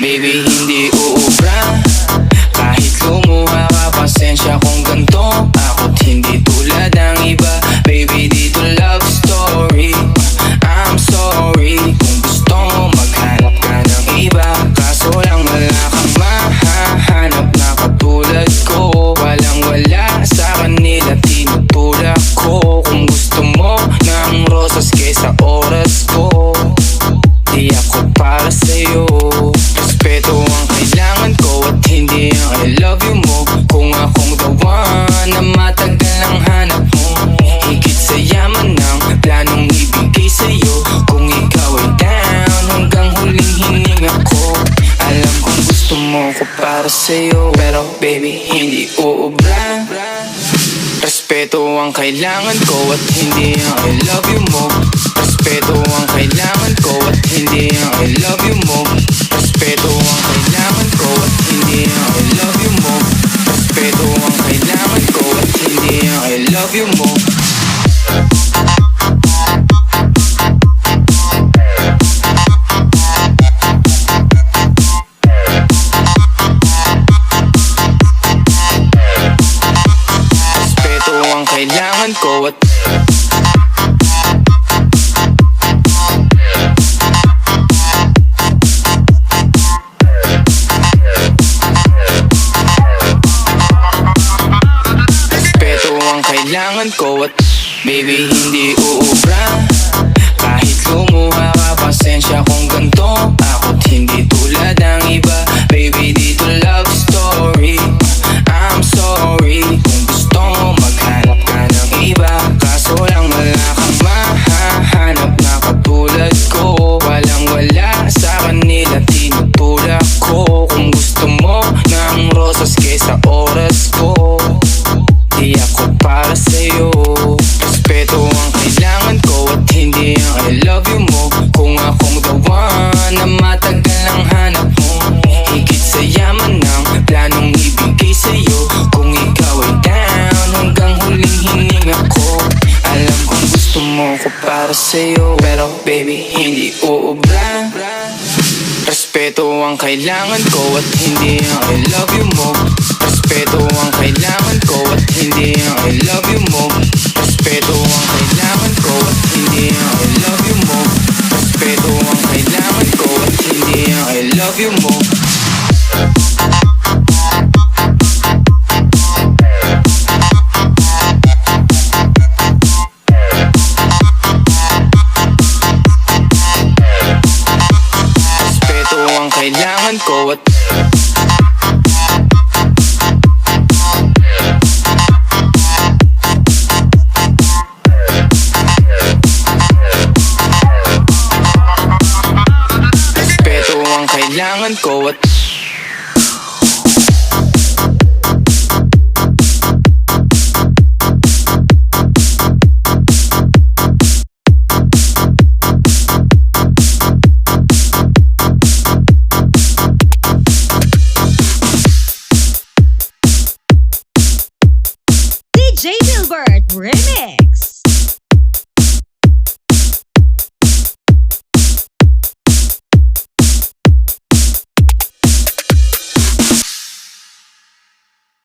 baby hindi uubra. Kahit lumuha ka, pasensya kung ganto. Ako't hindi tulad ng iba, baby dito love story. I'm sorry kung gusto mo maghanap ka ng iba, kaso lang wala kang mahahanap na katulad ko. Walang wala sa kanila, tinutulak ko. Kung gusto mo ng rosas kaysa oras ko, di ako para sa'yo. Respeto ang kailangan ko at hindi ang I love you mo. Kung akong the one na matagal ang hanap mo, higit sa yaman ng planong ibigay sa'yo. Kung ikaw ay down, hanggang huling hininga ko. Alam kong gusto mo ko para sa'yo, pero baby hindi uubra. Respeto ang kailangan ko at hindi ang I love you mo. Respeto ang kailangan ko at hindi ang I love you mo. Respeto ang kailangan ko at hindi ang I love you mo. Respeto ang kailangan ko at hindi ang I love you mo. Respeto ang kailangan ko at kailangan ko at baby hindi uubra. Kahit lumuha ka, pasensya kung ganto. Ako't hindi tulad ng iba, baby dito love story. I'm sorry kung gusto mo maghanap ka ng iba, kaso lang wala kang mahahanap na katulad ko. Walang wala sa kanila, tinutulak ko. Kung gusto mo ng rosas kaysa oras ko, di ako para sa'yo. Respeto ang kailangan ko at hindi ang I love you mo. Kung akong the one na matagal ang hanap mo, higit sa yaman ng planong ibigay sa'yo. Kung ikaw ay down, hanggang huling hininga ko. Alam kong gusto mo ko para sa'yo, pero baby hindi uubra. Respeto ang kailangan ko at hindi ang I love you mo. Respeto ang kailangan ko at hindi ang I love you mo. Respeto ang kailangan ko at hindi ang I love you mo. Respeto ang kailangan ko at hindi ang I love you mo. Respeto ang kailangan ko at kailangan ko at DJ Gilbert Remix.